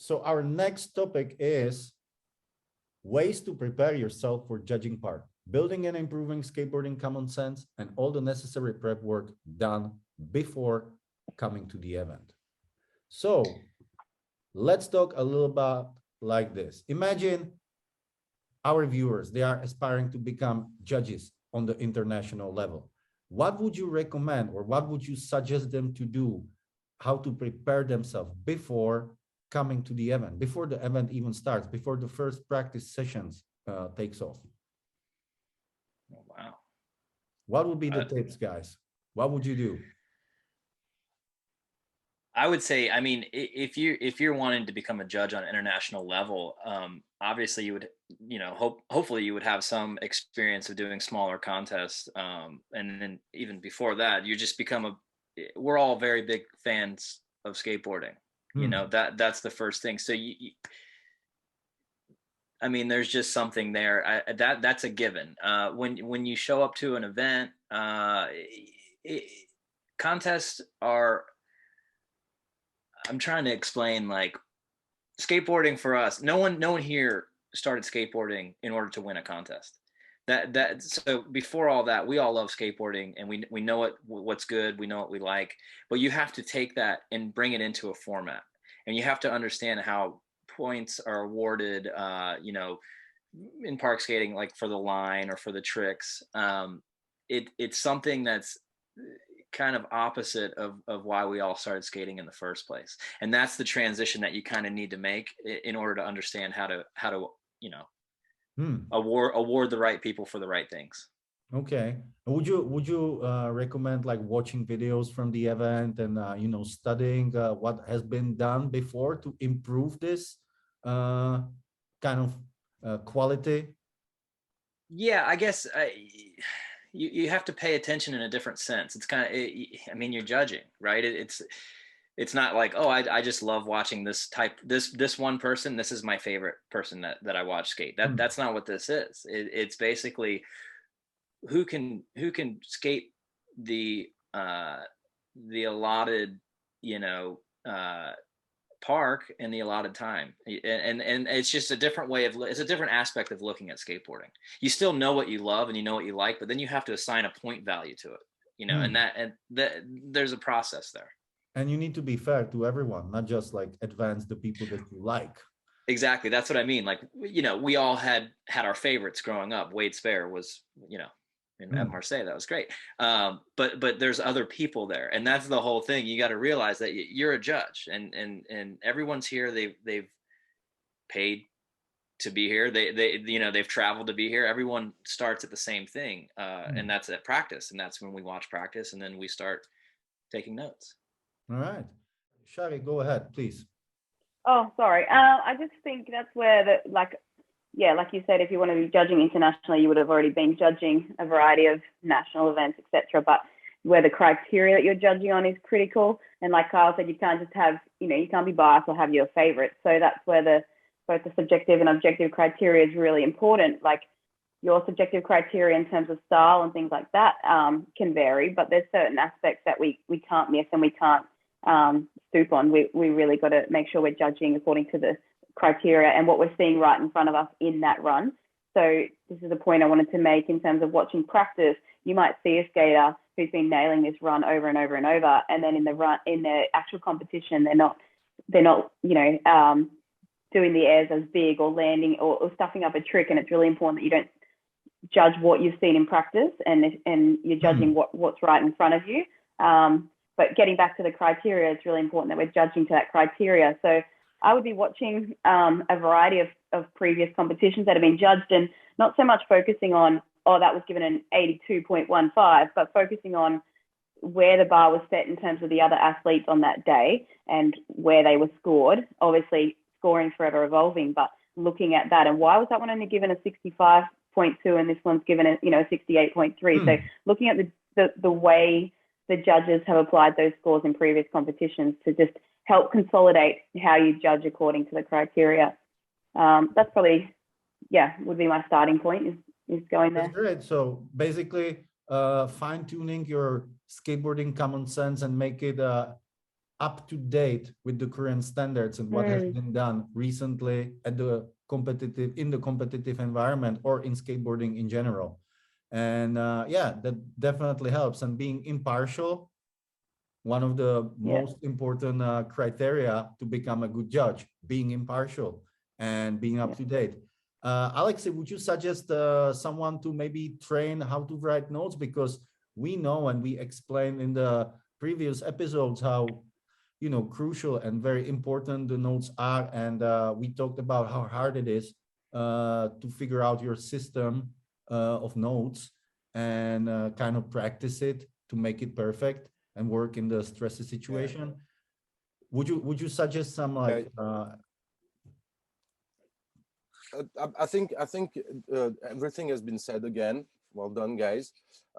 So our next topic is ways to prepare yourself for judging part, building and improving skateboarding common sense, and all the necessary prep work done before coming to the event. So let's talk a little about like this. Imagine our viewers, they are aspiring to become judges on the international level. What would you recommend or what would you suggest them to do, how to prepare themselves before coming to the event, before the event even starts, before the first practice sessions takes off? Oh, wow. What would be the tips, guys? What would you do? I would say, I mean, if you're wanting to become a judge on international level, obviously you would, hopefully you would have some experience of doing smaller contests, and then even before that, you just become we're all very big fans of skateboarding. That's the first thing. So I mean, there's just something there that's a given. When you show up to an event, contests are. I'm trying to explain, like, skateboarding for us. No one here started skateboarding in order to win a contest. So before all that, we all love skateboarding, and we know what's good. We know what we like, but you have to take that and bring it into a format, and you have to understand how points are awarded. In park skating, like for the line or for the tricks. It's something that's kind of opposite of why we all started skating in the first place, and that's the transition that you kind of need to make in order to understand how to award the right people for the right things. Okay. Would you recommend like watching videos from the event and studying what has been done before to improve this kind of quality? Yeah, I guess you have to pay attention in a different sense. It's kind of, I mean, you're judging, right? It's not like, oh, I just love watching this one person. This is my favorite person that I watch skate. That's not what this is. It's basically who can skate the allotted, park in the allotted time, and it's just a different way it's a different aspect of looking at skateboarding. You still know what you love and you know what you like, but then you have to assign a point value to it, and there's a process there. And you need to be fair to everyone, not just like advance the people that you like. Exactly, that's what I mean. Like, we all had our favorites growing up. Wade Spare was, at Marseille, that was great. But there's other people there, and that's the whole thing. You got to realize that you're a judge, and everyone's here. They've paid to be here. They've traveled to be here. Everyone starts at the same thing, and that's at practice, and that's when we watch practice, and then we start taking notes. All right, Shari, go ahead, please. Oh, sorry. I just think that's where like you said, if you want to be judging internationally, you would have already been judging a variety of national events, etc. But where the criteria that you're judging on is critical. And like Kyle said, you can't just have, you can't be biased or have your favorite. So that's where both the subjective and objective criteria is really important. Like, your subjective criteria in terms of style and things like that can vary, but there's certain aspects that we can't miss and we can't stoop on. We really got to make sure we're judging according to the criteria and what we're seeing right in front of us in that run. So this is a point I wanted to make in terms of watching practice. You might see a skater who's been nailing this run over and over and over, and then in the actual competition, they're not doing the airs as big or landing or stuffing up a trick. And it's really important that you don't judge what you've seen in practice, and you're judging what's right in front of you. But getting back to the criteria, it's really important that we're judging to that criteria. So I would be watching a variety of previous competitions that have been judged, and not so much focusing on, oh, that was given an 82.15, but focusing on where the bar was set in terms of the other athletes on that day and where they were scored. Obviously, scoring forever evolving, but looking at that and why was that one only given a 65.2 and this one's given a 68.3. So looking at the way the judges have applied those scores in previous competitions to just help consolidate how you judge according to the criteria. That's probably, would be my starting point is going there. That's great. So basically fine-tuning your skateboarding common sense and make it up to date with the current standards and what has been done recently at the competitive environment or in skateboarding in general. And yeah, that definitely helps. And being impartial, one of the most important criteria to become a good judge, being impartial and being up to date. Alexei, would you suggest someone to maybe train how to write notes? Because we know, and we explained in the previous episodes, how crucial and very important the notes are. And we talked about how hard it is to figure out your system of notes and kind of practice it to make it perfect and work in the stressy situation. Would you suggest some like I think everything has been said again. Well done, guys.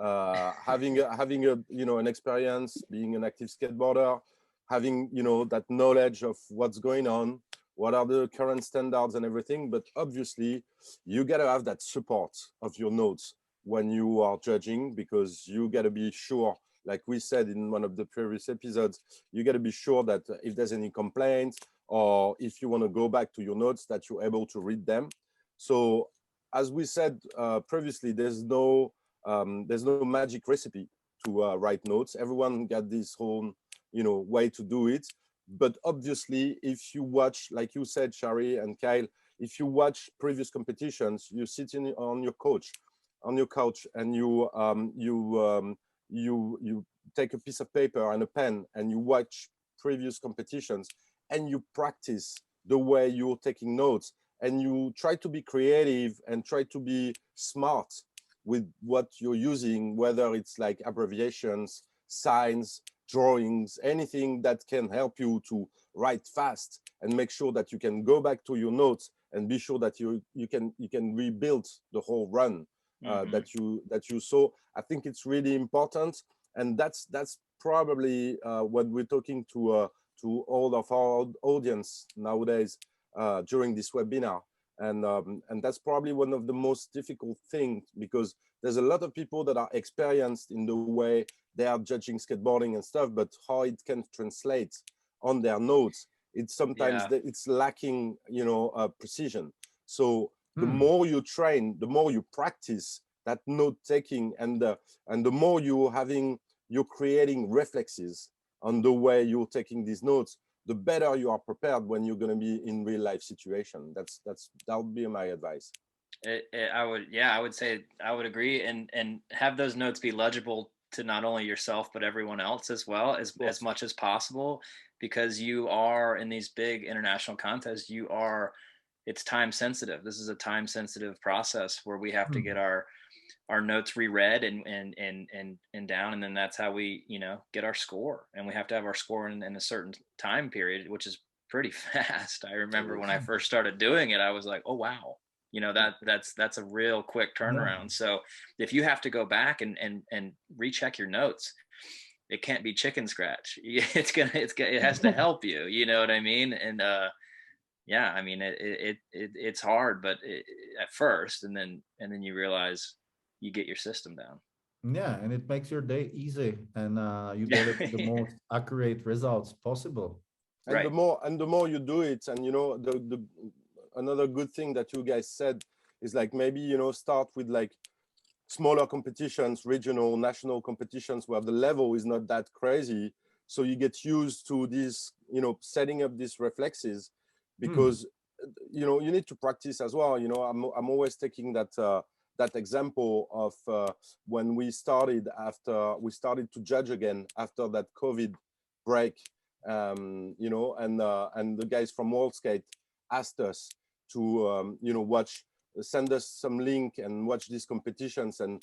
Having an experience, being an active skateboarder, having that knowledge of what's going on, what are the current standards and everything. But obviously, you gotta have that support of your notes when you are judging, because you gotta be sure, like we said in one of the previous episodes, you gotta be sure that if there's any complaints, or if you want to go back to your notes, that you're able to read them. So as we said previously, there's no magic recipe to write notes. Everyone got this whole way to do it. But obviously, if you watch, like you said, Shari and Kyle, if you watch previous competitions, you sit on your couch, and you take a piece of paper and a pen, and you watch previous competitions, and you practice the way you're taking notes, and you try to be creative and try to be smart with what you're using, whether it's like abbreviations, signs, drawings, anything that can help you to write fast and make sure that you can go back to your notes and be sure that you can rebuild the whole run that you saw. I think it's really important, and that's probably what we're talking to all of our audience nowadays during this webinar. And that's probably one of the most difficult things, because there's a lot of people that are experienced in the way they are judging skateboarding and stuff, but how it can translate on their notes, it's sometimes it's lacking, precision. So the more you train, the more you practice that note taking, and the more you're creating reflexes on the way you're taking these notes, the better you are prepared when you're going to be in real life situation. That would be my advice. I would say I would agree, and have those notes be legible to not only yourself but everyone else as well, as much as possible, because you are in these big international contests. It's time sensitive. This is a time sensitive process where we have to get our notes reread and down, and then that's how we get our score, and we have to have our score in a certain time period, which is pretty fast. I remember when I first started doing it, I was like, oh wow, that's a real quick turnaround. So if you have to go back and recheck your notes, it can't be chicken scratch. It has to help you, you know what I mean? And I mean it's hard, but at first, and then you realize you get your system down. Yeah, and it makes your day easy, and you get the most accurate results possible. And right. the more you do it, and the another good thing that you guys said is like maybe start with like smaller competitions, regional, national competitions, where the level is not that crazy, so you get used to these setting up these reflexes, because you need to practice as well. I'm always taking that example of when we started to judge again after that COVID break, and the guys from World Skate asked us to send us some link and watch these competitions and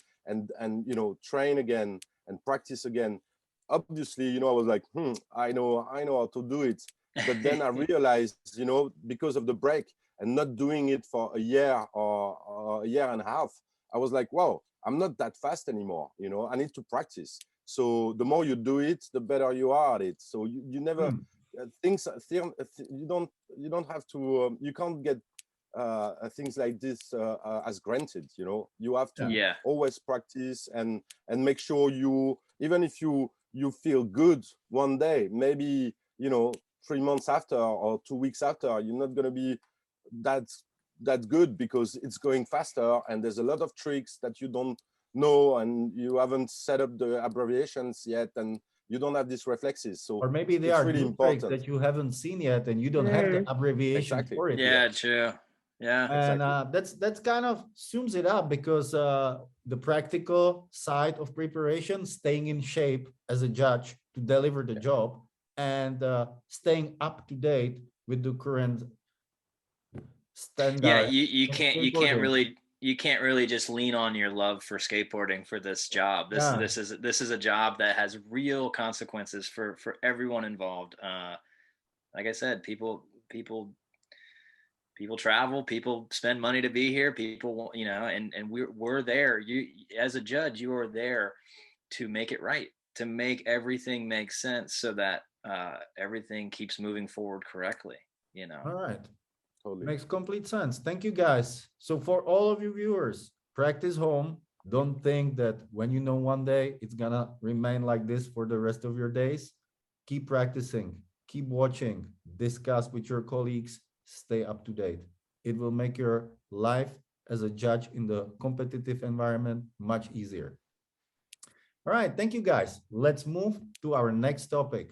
train again and practice again. Obviously, I was like, I know how to do it. But then I realized, because of the break and not doing it for a year or a year and a half, I was like, wow, I'm not that fast anymore. I need to practice. So the more you do it, the better you are at it. So you never you don't have to you can't get things like this as granted. You have to always practice and make sure even if you feel good one day, maybe you know, 3 months after or 2 weeks after, you're not going to be that good, because it's going faster and there's a lot of tricks that you don't know, and you haven't set up the abbreviations yet, and you don't have these reflexes. So Or maybe they it's are really new tricks important. that you haven't seen yet, and you don't have the abbreviation Exactly. for it Yeah, yet. true. Yeah. And that's kind of sums it up, because the practical side of preparation, staying in shape as a judge to deliver the job, and staying up to date with the current standard. Yeah, you of can't skateboarding. you can't really just lean on your love for skateboarding for this job. Yeah. This is a job that has real consequences for everyone involved. Like I said, people travel, people spend money to be here, people, you know, and we're there. You, as a judge, you are there to make it right, to make everything make sense, so that everything keeps moving forward correctly, you know. All right. Totally. Makes complete sense. Thank you, guys. So for all of you viewers, practice home. Don't think that when you know one day it's gonna remain like this for the rest of your days. Keep practicing, keep watching, discuss with your colleagues, stay up to date. It will make your life as a judge in the competitive environment much easier. All right, thank you, guys. Let's move to our next topic.